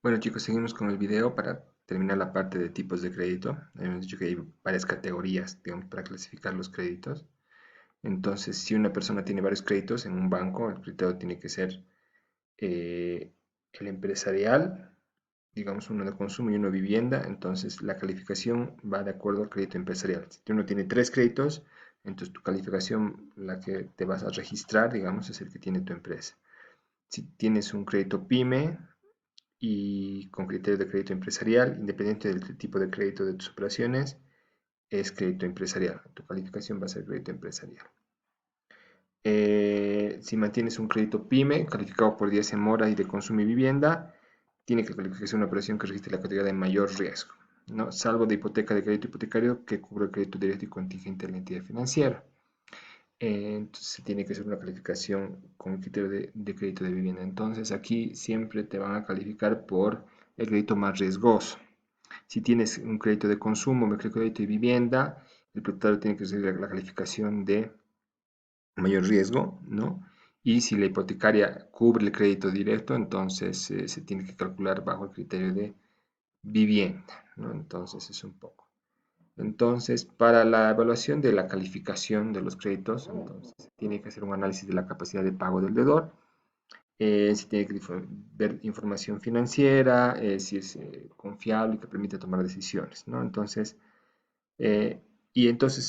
Bueno chicos, seguimos con el video para terminar la parte de tipos de crédito. Hemos dicho que hay varias categorías, digamos, para clasificar los créditos. Entonces, si una persona tiene varios créditos en un banco, el criterio tiene que ser eh, el empresarial, digamos uno de consumo y uno de vivienda. Entonces, la calificación va de acuerdo al crédito empresarial. Si uno tiene tres créditos, entonces tu calificación, la que te vas a registrar, digamos, es el que tiene tu empresa. Si tienes un crédito PYME, y con criterios de crédito empresarial, independiente del tipo de crédito de tus operaciones, es crédito empresarial. Tu calificación va a ser crédito empresarial. Si mantienes un crédito PYME calificado por días en mora y de consumo y vivienda, tiene que calificarse una operación que registre la categoría de mayor riesgo, ¿no? Salvo de hipoteca de crédito hipotecario que cubre el crédito directo y contingente de la entidad financiera. Entonces tiene que ser una calificación con criterio de crédito de vivienda. Entonces aquí siempre te van a calificar por el crédito más riesgoso. Si tienes un crédito de consumo, microcrédito y vivienda, el propietario tiene que recibir la calificación de mayor riesgo, ¿no? Y si la hipotecaria cubre el crédito directo, entonces se tiene que calcular bajo el criterio de vivienda, ¿no? Entonces es un poco. Entonces, para la evaluación de la calificación de los créditos, entonces tiene que hacer un análisis de la capacidad de pago del deudor, si tiene que ver información financiera, si es confiable y que permite tomar decisiones, ¿no? Entonces, eh, entonces,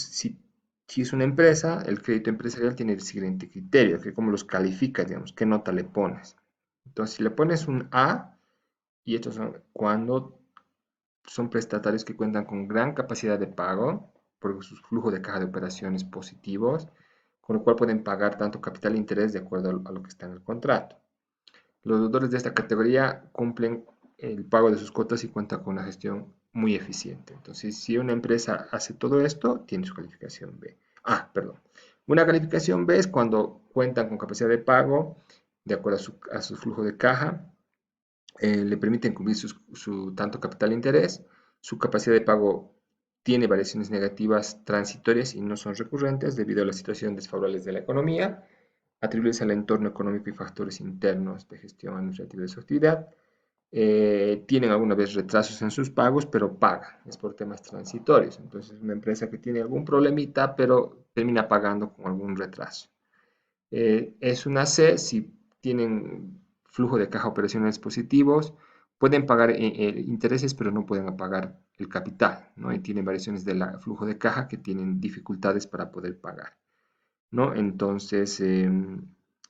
si es una empresa, el crédito empresarial tiene el siguiente criterio, que cómo los calificas, digamos, qué nota le pones. Entonces, si le pones un A, y estos son cuando son prestatarios que cuentan con gran capacidad de pago, por sus flujos de caja de operaciones positivos, con lo cual pueden pagar tanto capital e interés de acuerdo a lo que está en el contrato. Los deudores de esta categoría cumplen el pago de sus cuotas y cuentan con una gestión muy eficiente. Entonces, si una empresa hace todo esto, tiene su calificación B. Ah, perdón. Una calificación B es cuando cuentan con capacidad de pago de acuerdo a su flujo de caja, le permiten cubrir su tanto capital e interés, su capacidad de pago tiene variaciones negativas transitorias y no son recurrentes debido a la situación desfavorable de la economía, atribuirse al entorno económico y factores internos de gestión administrativa de su actividad. Tienen alguna vez retrasos en sus pagos, pero pagan, es por temas transitorios. Entonces, es una empresa que tiene algún problemita, pero termina pagando con algún retraso. Es una C si tienen flujo de caja operacionales positivos, pueden pagar intereses, pero no pueden pagar el capital, ¿no? Y tienen variaciones del flujo de caja que tienen dificultades para poder pagar, ¿no? Entonces,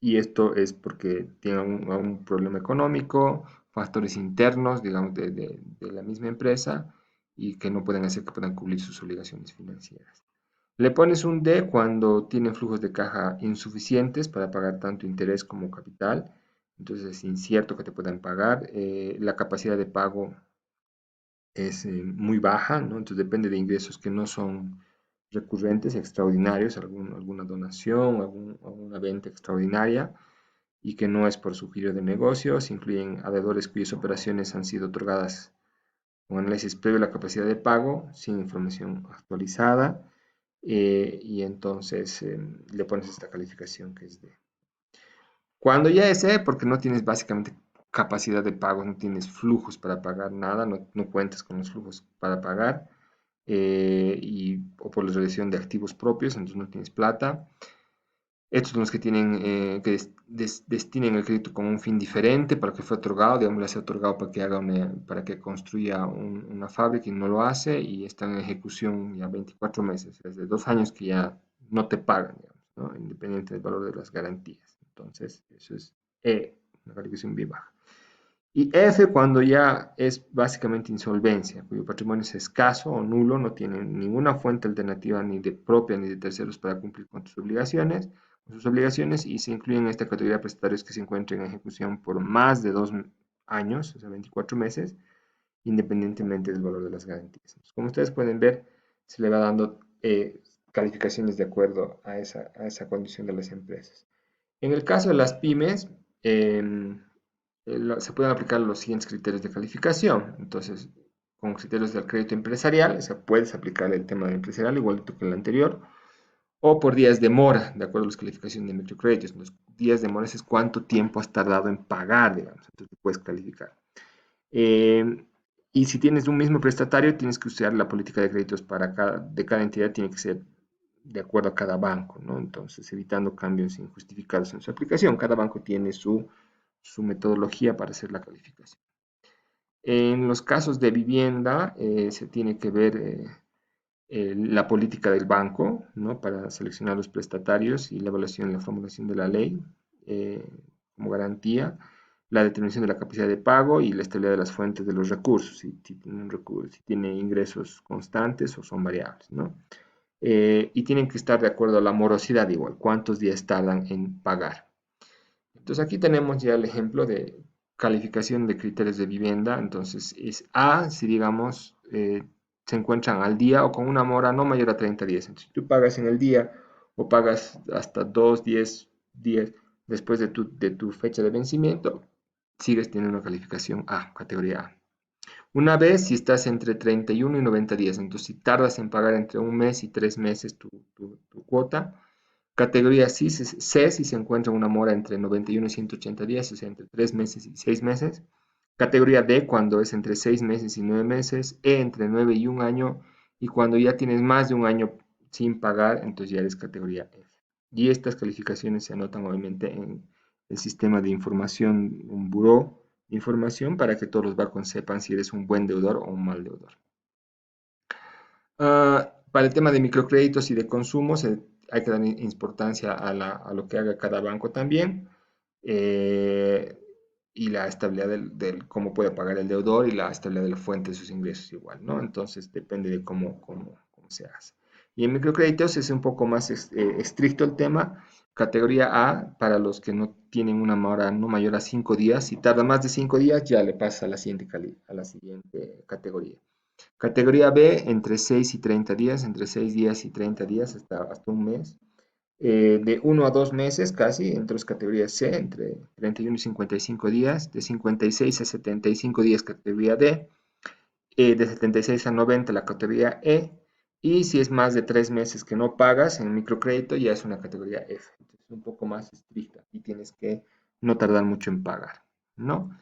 y esto es porque tienen un problema económico, factores internos, digamos, de la misma empresa y que no pueden hacer que puedan cubrir sus obligaciones financieras. Le pones un D cuando tienen flujos de caja insuficientes para pagar tanto interés como capital. Entonces es incierto que te puedan pagar. La capacidad de pago es muy baja, ¿no? Entonces depende de ingresos que no son recurrentes, extraordinarios, alguna donación, alguna venta extraordinaria y que no es por su giro de negocios. Incluyen a deudores cuyas operaciones han sido otorgadas con análisis previo a la capacidad de pago, sin información actualizada, y entonces le pones esta calificación que es D. Cuando ya es E, porque no tienes básicamente capacidad de pago, no tienes flujos para pagar nada, no cuentas con los flujos para pagar, o por la realización de activos propios, entonces no tienes plata. Estos son los que tienen que destinen el crédito con un fin diferente para que fue otorgado, digamos, le ha otorgado para que para que construya una fábrica y no lo hace y están en ejecución ya 24 meses, desde 2 años que ya no te pagan, digamos, ¿no? Independiente del valor de las garantías. Entonces, eso es E, una calificación bien baja. Y F cuando ya es básicamente insolvencia, cuyo patrimonio es escaso o nulo, no tiene ninguna fuente alternativa ni de propia ni de terceros para cumplir con sus obligaciones y se incluyen en esta categoría prestatarios que se encuentren en ejecución por más de 2 años, o sea, 24 meses, independientemente del valor de las garantías. Entonces, como ustedes pueden ver, se le va dando calificaciones de acuerdo a esa condición de las empresas. En el caso de las pymes, se pueden aplicar los siguientes criterios de calificación. Entonces, con criterios del crédito empresarial, o sea, puedes aplicar el tema del empresarial igual que el anterior, o por días de mora, de acuerdo a las calificaciones de microcréditos. Los días de mora es cuánto tiempo has tardado en pagar, digamos, entonces puedes calificar. Y si tienes un mismo prestatario, tienes que usar la política de créditos de cada entidad, tiene que ser de acuerdo a cada banco, ¿no? Entonces, evitando cambios injustificados en su aplicación. Cada banco tiene su metodología para hacer la calificación. En los casos de vivienda, se tiene que ver la política del banco, ¿no? Para seleccionar los prestatarios y la evaluación y la formulación de la ley eh, como garantía, la determinación de la capacidad de pago y la estabilidad de las fuentes de los recursos, si tiene ingresos constantes o son variables, ¿no? Y tienen que estar de acuerdo a la morosidad igual, cuántos días tardan en pagar. Entonces aquí tenemos ya el ejemplo de calificación de criterios de vivienda. Entonces es A si digamos se encuentran al día o con una mora no mayor a 30 días. Entonces, si tú pagas en el día o pagas hasta 2, 10 días después de tu fecha de vencimiento, sigues teniendo una calificación A, categoría A. Una vez si estás entre 31 y 90 días, entonces si tardas en pagar entre un mes y 3 meses tu cuota. Categoría C si se encuentra una mora entre 91 y 180 días, o sea, entre 3 meses y 6 meses. Categoría D cuando es entre 6 meses y 9 meses. E entre 9 y 1 año. Y cuando ya tienes más de un año sin pagar, entonces ya eres categoría F. Y estas calificaciones se anotan obviamente en el sistema de información, un buró de información para que todos los bancos sepan si eres un buen deudor o un mal deudor. Para el tema de microcréditos y de consumo, hay que dar importancia a lo que haga cada banco también, eh, y la estabilidad del cómo puede pagar el deudor y la estabilidad de la fuente de sus ingresos igual, ¿no? Entonces depende de cómo se hace. Y en microcréditos es un poco más estricto el tema. Categoría A, para los que no tienen una mora no mayor a 5 días. Si tarda más de 5 días, ya le pasa a a la siguiente categoría. Categoría B, entre 6 y 30 días, entre 6 días y 30 días, hasta un mes. De 1 a 2 meses casi, entonces categoría C, entre 31 y 55 días. De 56 a 75 días, categoría D. De 76 a 90, la categoría E. Y si es más de 3 meses que no pagas en microcrédito, ya es una categoría F. Entonces, es un poco más estricta y tienes que no tardar mucho en pagar, ¿no?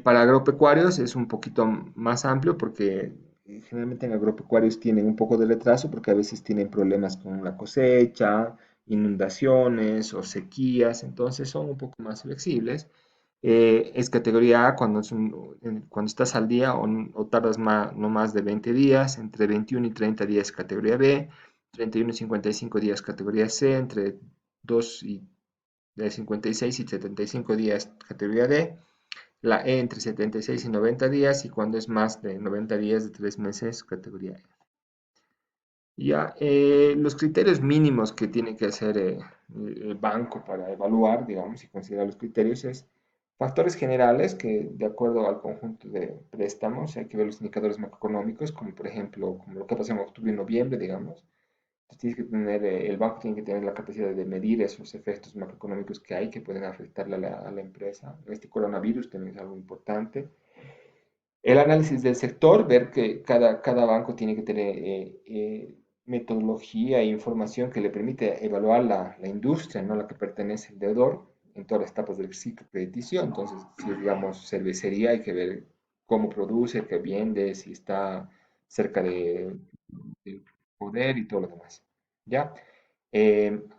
Para agropecuarios es un poquito más amplio porque generalmente en agropecuarios tienen un poco de retraso porque a veces tienen problemas con la cosecha, inundaciones o sequías, entonces son un poco más flexibles. Es categoría A cuando estás al día o tardas no más de 20 días, entre 21 y 30 días categoría B, 31 y 55 días categoría C, entre 2 y de 56 y 75 días categoría D, la E entre 76 y 90 días y cuando es más de 90 días de 3 meses categoría E. Ya, los criterios mínimos que tiene que hacer el banco para evaluar, digamos, y considerar los criterios es factores generales que, de acuerdo al conjunto de préstamos, hay que ver los indicadores macroeconómicos, como por ejemplo, como lo que pasa en octubre y noviembre, digamos. Entonces, el banco tiene que tener la capacidad de medir esos efectos macroeconómicos que hay que pueden afectarle a la empresa. Este coronavirus también es algo importante. El análisis del sector, ver que cada banco tiene que tener metodología e información que le permite evaluar la industria, ¿no? A la que pertenece el deudor en todas las etapas del ciclo crediticio. Entonces, si es, digamos, cervecería, hay que ver cómo produce, qué vende, si está cerca del poder y todo lo demás. ¿Ya?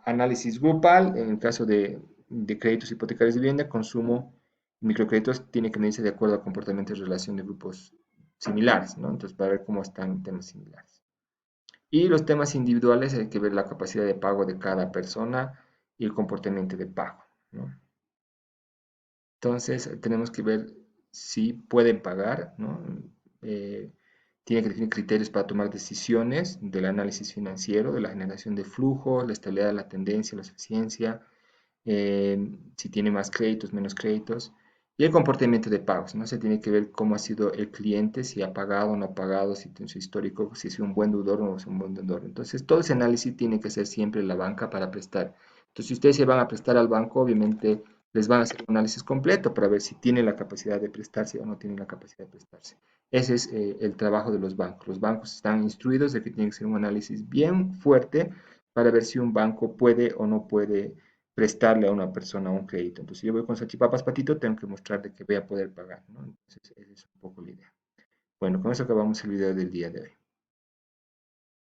Análisis grupal, en el caso de créditos hipotecarios de vivienda, consumo microcréditos tiene que medirse de acuerdo al comportamiento de relación de grupos similares, ¿no? Entonces, para ver cómo están temas similares. Y los temas individuales hay que ver la capacidad de pago de cada persona y el comportamiento de pago, ¿no? Entonces, tenemos que ver si pueden pagar, ¿no? Eh, tiene que definir criterios para tomar decisiones del análisis financiero, de la generación de flujo, la estabilidad de la tendencia, la eficiencia, si tiene más créditos, menos créditos, y el comportamiento de pagos, ¿no? Se tiene que ver cómo ha sido el cliente, si ha pagado o no ha pagado, si tiene su histórico, si es un buen deudor o no es un buen deudor. Entonces, todo ese análisis tiene que hacer siempre la banca para prestar. Entonces, si ustedes se van a prestar al banco, obviamente les van a hacer un análisis completo para ver si tienen la capacidad de prestarse o no tienen la capacidad de prestarse. Ese es el trabajo de los bancos. Los bancos están instruidos de que tienen que hacer un análisis bien fuerte para ver si un banco puede o no puede prestarle a una persona un crédito. Entonces, si yo voy con salchipapas patito, tengo que mostrarle que voy a poder pagar, ¿no? Entonces, ese Es un poco la idea. Bueno, con eso acabamos el video del día de hoy.